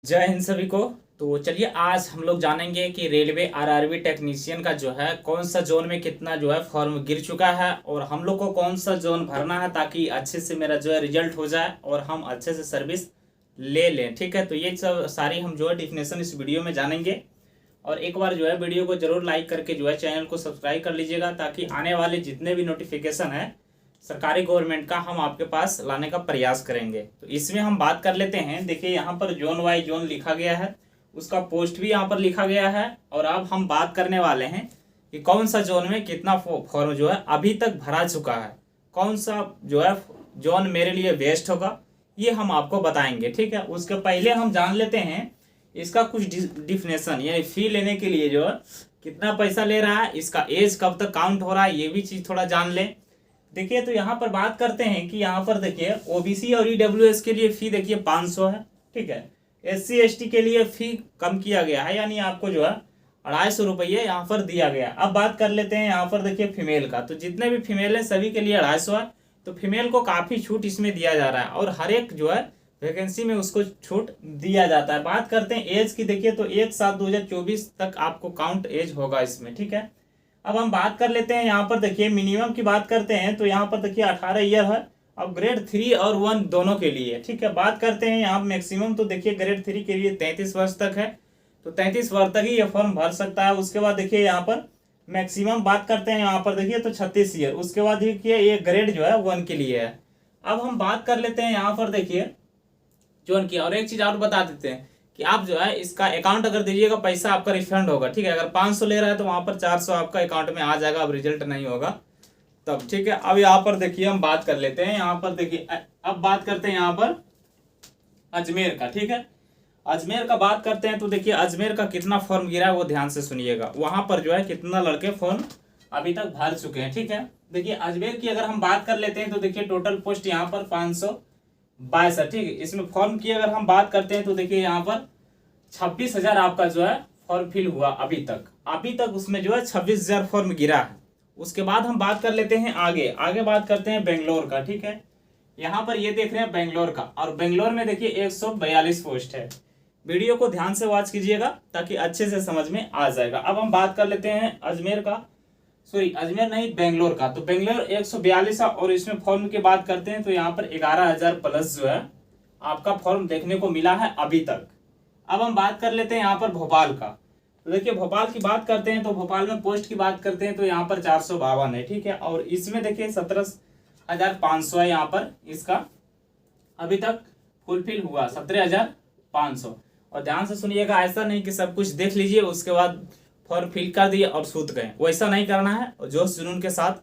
जय हिंद सभी को। तो चलिए आज हम लोग जानेंगे कि रेलवे आरआरबी टेक्नीशियन का जो है कौन सा जोन में कितना जो है फॉर्म गिर चुका है और हम लोग को कौन सा जोन भरना है ताकि अच्छे से मेरा जो है रिजल्ट हो जाए और हम अच्छे से सर्विस ले लें। ठीक है, तो ये सब सारी हम जो है डिफिनेशन इस वीडियो में जानेंगे। और एक बार जो है वीडियो को जरूर लाइक करके जो है चैनल को सब्सक्राइब कर लीजिएगा ताकि आने वाले जितने भी नोटिफिकेशन है सरकारी गवर्नमेंट का हम आपके पास लाने का प्रयास करेंगे। तो इसमें हम बात कर लेते हैं। देखिए यहाँ पर जोन वाइज जोन लिखा गया है, उसका पोस्ट भी यहाँ पर लिखा गया है। और अब हम बात करने वाले हैं कि कौन सा जोन में कितना फॉर्म जो है अभी तक भरा चुका है, कौन सा जो है जोन मेरे लिए बेस्ट होगा, ये हम आपको बताएंगे। ठीक है, उसके पहले हम जान लेते हैं इसका कुछ डिफिनेशन, यानी फी लेने के लिए जो है कितना पैसा ले रहा है, इसका एज कब तक काउंट हो रहा है, ये भी चीज़ थोड़ा जान लें। देखिए तो यहाँ पर बात करते हैं कि यहाँ पर देखिए ओबीसी और ईडब्ल्यूएस के लिए फी देखिए 500 है। ठीक है, एससी एसटी के लिए फी कम किया गया है, यानी आपको जो है 250 रुपये यहाँ पर दिया गया। अब बात कर लेते हैं यहाँ पर देखिए फीमेल का, तो जितने भी फीमेल है सभी के लिए 250 है। तो फीमेल को काफ़ी छूट इसमें दिया जा रहा है और हर एक जो है वैकेंसी में उसको छूट दिया जाता है। बात करते हैं एज की, देखिए तो 1/7/2024 तक आपको काउंट एज होगा इसमें। ठीक है, अब हम बात कर लेते हैं यहाँ पर देखिए मिनिमम की बात करते हैं तो यहाँ पर देखिए 18 ईयर है। अब ग्रेड 3 और 1 दोनों के लिए। ठीक है, बात करते हैं यहाँ मैक्सिमम, तो देखिए ग्रेड 3 के लिए 33 वर्ष तक है, तो 33 वर्ष तक ही ये फॉर्म भर सकता है। उसके बाद देखिए यहाँ पर मैक्सिमम बात करते हैं यहाँ पर देखिए तो 36 ईयर। उसके बाद देखिए ये ग्रेड जो है 1 के लिए है। अब हम बात कर लेते हैं यहाँ पर देखिए जोन की, और एक चीज़ और बता देते हैं कि आप जो है इसका अकाउंट अगर दीजिएगा पैसा आपका रिफंड होगा। ठीक है, अगर 500 ले रहा है तो वहाँ पर 400 आपका अकाउंट में आ जाएगा, अब रिजल्ट नहीं होगा तब। ठीक है, अब यहाँ पर देखिए हम बात कर लेते हैं यहाँ पर देखिए, अब बात करते हैं यहाँ पर अजमेर का। ठीक है, अजमेर का बात करते हैं तो देखिए अजमेर का कितना फॉर्म गिरा है वो ध्यान से सुनिएगा। वहाँ पर जो है कितना लड़के फॉर्म अभी तक भर चुके हैं। ठीक है, देखिए अजमेर की अगर हम बात कर लेते हैं तो देखिए टोटल पोस्ट यहाँ पर 522 है। ठीक है, इसमें फॉर्म की अगर हम बात करते हैं तो देखिए यहाँ पर 26,000 आपका जो है फॉर्म फिल हुआ अभी तक उसमें जो है 26,000 फॉर्म गिरा है। उसके बाद हम बात कर लेते हैं आगे बात करते हैं बेंगलोर का। ठीक है, यहाँ पर ये देख रहे हैं बेंगलोर का, और बेंगलोर में देखिए 142 पोस्ट है। वीडियो को ध्यान से वॉच कीजिएगा ताकि अच्छे से समझ में आ जाएगा। अब हम बात कर लेते हैं अजमेर का, सॉरी अजमेर नहीं बेंगलोर का। तो बेंगलोर 142 है और इसमें फॉर्म की बात करते हैं तो यहाँ पर 11,000 प्लस जो है आपका फॉर्म देखने को मिला है अभी तक। अब हम बात कर लेते हैं यहाँ पर भोपाल का, तो देखिए भोपाल की बात करते हैं तो भोपाल में पोस्ट की बात करते हैं तो यहाँ पर 452 है। ठीक है, और इसमें देखिए 17,500 है यहाँ पर इसका अभी तक फुलफिल हुआ 17,500। और ध्यान से सुनिएगा, ऐसा नहीं कि सब कुछ देख लीजिए उसके बाद फॉर्म फिल कर दिए और सूत गए, वैसा नहीं करना है। और जोश जुनून के साथ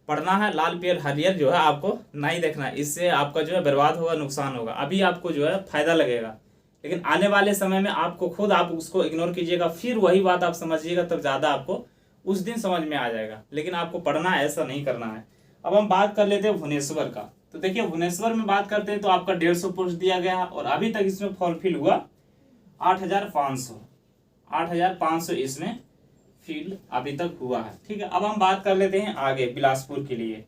पढ़ना है, लाल पियर हरियर जो है आपको नहीं देखना है, इससे आपका जो है बर्बाद होगा, नुकसान होगा। अभी आपको जो है फायदा लगेगा लेकिन आने वाले समय में आपको खुद आप उसको इग्नोर कीजिएगा, फिर वही बात आप समझिएगा, तब ज़्यादा आपको उस दिन समझ में आ जाएगा। लेकिन आपको पढ़ना है, ऐसा नहीं करना है। अब हम बात कर लेते हैं भुवनेश्वर का, तो देखिए भुवनेश्वर में बात करते हैं तो आपका 150 पोस्ट दिया गया है और अभी तक इसमें फॉर्म फिल हुआ 8,500 इसमें फिल अभी तक हुआ है। ठीक है, अब हम बात कर लेते हैं आगे बिलासपुर के लिए,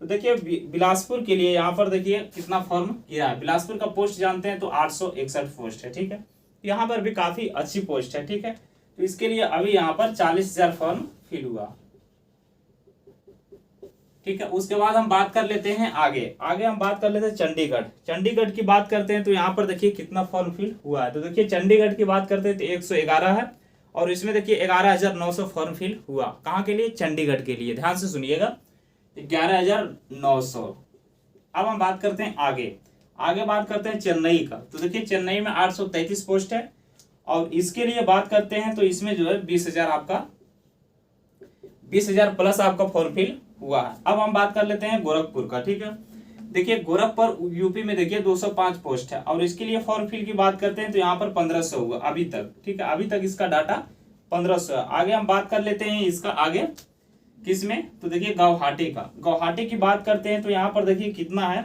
तो देखिए बिलासपुर के लिए यहाँ पर देखिए कितना फॉर्म गिरा है। बिलासपुर का पोस्ट जानते हैं तो 861 पोस्ट है। ठीक है, यहाँ पर भी काफ़ी अच्छी पोस्ट है। ठीक है, तो इसके लिए अभी यहाँ पर 40,000 फॉर्म फिल हुआ। ठीक है, उसके बाद हम बात कर लेते हैं आगे हम बात कर लेते हैं चंडीगढ़ की बात करते हैं तो यहाँ पर देखिए कितना फॉर्म फिल हुआ है। तो देखिए चंडीगढ़ की बात करते हैं तो 111 है और इसमें देखिए 11,900 फॉर्म फिल हुआ। कहाँ के लिए? चंडीगढ़ के लिए। ध्यान से सुनिएगा, 11,900। अब हम बात करते हैं आगे बात करते हैं चेन्नई का, तो देखिए चेन्नई में 833 पोस्ट है और इसके लिए बात करते हैं तो इसमें जो है 20,000 प्लस आपका फॉर्म फिल हुआ है। अब हम बात कर लेते हैं गोरखपुर का। ठीक है, देखिए गोरखपुर यूपी में देखिए 205 पोस्ट है और इसके लिए फॉर्म फिल की बात करते हैं तो यहाँ पर 1500 हुआ अभी तक। ठीक है, अभी तक इसका डाटा 1500 है। आगे हम बात कर लेते हैं इसका आगे किसमें, तो देखिए गुवाहाटी की बात करते हैं तो यहाँ पर देखिए कितना है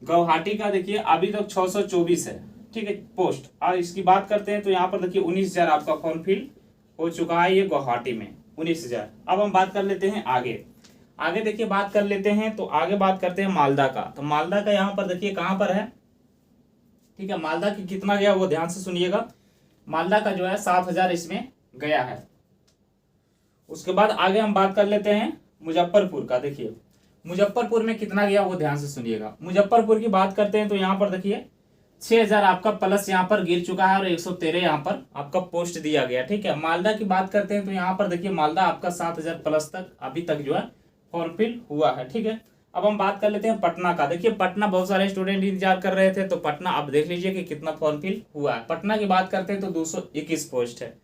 गुवाहाटी का, देखिए अभी तक 624 है। ठीक है पोस्ट, और इसकी बात करते हैं तो यहाँ पर देखिए 19,000 आपका फॉर्म फिल हो चुका है ये गुवाहाटी में 19,000। अब हम बात कर लेते हैं आगे देखिए बात कर लेते हैं तो आगे बात करते हैं मालदा का, तो मालदा का यहाँ पर देखिए कहाँ पर है, ठीक है। मालदा की कितना गया वो ध्यान से सुनिएगा। मालदा का जो है 7,000 इसमें गया है। उसके बाद आगे हम बात कर लेते हैं मुजफ्फरपुर का। देखिए मुजफ्फरपुर में कितना गया वो ध्यान से सुनिएगा। मुजफ्फरपुर की बात करते हैं तो यहाँ पर देखिए 6,000 आपका प्लस यहाँ पर गिर चुका है और 113 यहाँ पर आपका पोस्ट दिया गया। ठीक है। मालदा की बात करते हैं तो यहाँ पर देखिए मालदा आपका 7,000 प्लस तक अभी तक जो है फॉर्म फिल हुआ है। ठीक है। अब हम बात कर लेते हैं पटना का। देखिए पटना बहुत सारे स्टूडेंट इंतजार कर रहे थे, तो पटना आप देख लीजिए कि कितना फॉर्म फिल हुआ है। पटना की बात करते हैं तो 221 पोस्ट है,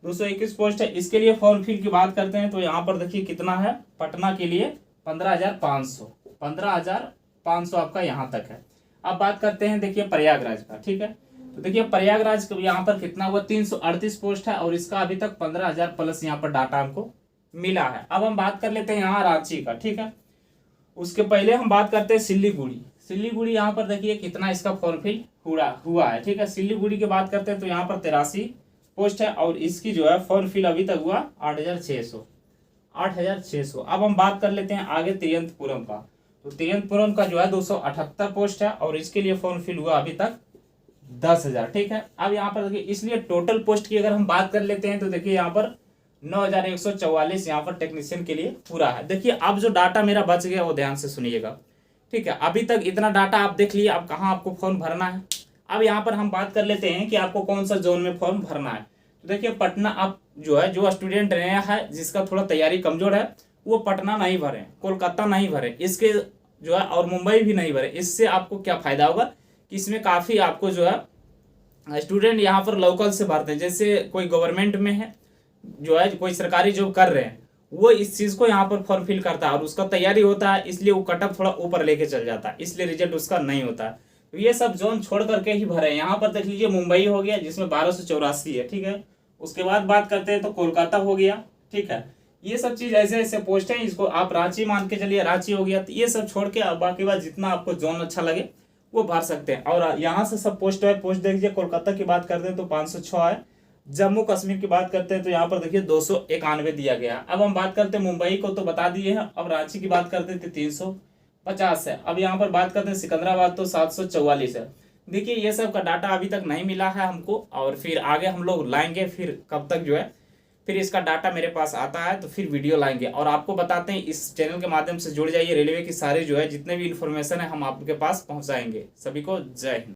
221 पोस्ट है। इसके लिए फॉर्म फिल की बात करते हैं तो यहाँ पर देखिए कितना है पटना के लिए 15,500 आपका यहाँ तक है। अब बात करते हैं देखिए प्रयागराज का। ठीक है। तो देखिए प्रयागराज का यहाँ पर कितना हुआ 338 पोस्ट है और इसका अभी तक 15,000 प्लस यहाँ पर डाटा हमको मिला है। अब हम बात कर लेते हैं यहाँ रांची का। ठीक है। उसके पहले हम बात करते हैं सिल्लीगुड़ी। सिल्लीगुड़ी यहाँ पर देखिए कितना इसका फॉर्म फिल हुआ है। ठीक है। सिल्लीगुड़ी की बात करते हैं तो यहाँ पर 83 पोस्ट है और इसकी जो है फॉर्म फिल अभी तक हुआ 8,600। अब हम बात कर लेते हैं आगे तिरुवनंतपुरम का। तो तिरुवनंतपुरम का जो है 278 पोस्ट है और इसके लिए फॉर्म फिल हुआ अभी तक 10,000। ठीक है। अब यहाँ पर देखिए इसलिए टोटल पोस्ट की अगर हम बात कर लेते हैं तो देखिए यहाँ पर 9,144 यहाँ पर टेक्नीशियन के लिए पूरा है। देखिए अब जो डाटा मेरा बच गया वो ध्यान से सुनिएगा। ठीक है। अभी तक इतना डाटा आप देख लिए, अब कहाँ आपको फॉर्म भरना है। अब यहाँ पर हम बात कर लेते हैं कि आपको कौन सा जोन में फॉर्म भरना है। तो देखिए पटना आप जो है जो स्टूडेंट नया है जिसका थोड़ा तैयारी कमजोर है वो पटना नहीं भरे, कोलकाता नहीं भरे, इसके जो है और मुंबई भी नहीं भरे। इससे आपको क्या फायदा होगा कि इसमें काफ़ी आपको जो है स्टूडेंट यहाँ पर लोकल से भरते हैं। जैसे कोई गवर्नमेंट में है जो है कोई सरकारी जॉब कर रहे हैं वो इस चीज़ को यहाँ पर फॉर्म फिल करता है और उसका तैयारी होता है, इसलिए वो कटअप थोड़ा ऊपर लेके चल जाता है, इसलिए रिजल्ट उसका नहीं होता है। तो ये सब जोन छोड़ करके ही भरे। यहाँ पर देख लीजिए मुंबई हो गया जिसमें 1284 है। ठीक है। उसके बाद बात करते हैं तो कोलकाता हो गया। ठीक है। ये सब चीज ऐसे ऐसे पोस्ट हैं, इसको आप रांची मान के चलिए, रांची हो गया। तो ये सब छोड़ के बाकी बात जितना आपको जोन अच्छा लगे वो भर सकते हैं। और यहाँ से सब पोस्ट है। पोस्ट देखिए कोलकाता की बात करते हैं तो 506 है। जम्मू कश्मीर की बात करते हैं तो यहाँ पर देखिए 291 दिया गया। अब हम बात करते हैं मुंबई को तो बता दिए हैं। अब रांची की बात करते हैं तो 350 है। अब यहाँ पर बात करते हैं सिकंदराबाद तो 744 है। देखिए ये सब का डाटा अभी तक नहीं मिला है हमको और फिर आगे हम लोग लाएंगे। फिर कब तक जो है फिर इसका डाटा मेरे पास आता है तो फिर वीडियो लाएंगे और आपको बताते हैं। इस चैनल के माध्यम से जुड़ जाइए, रेलवे की सारी जो है जितने भी इन्फॉर्मेशन है हम आपके पास पहुंचाएंगे। सभी को जय हिंद।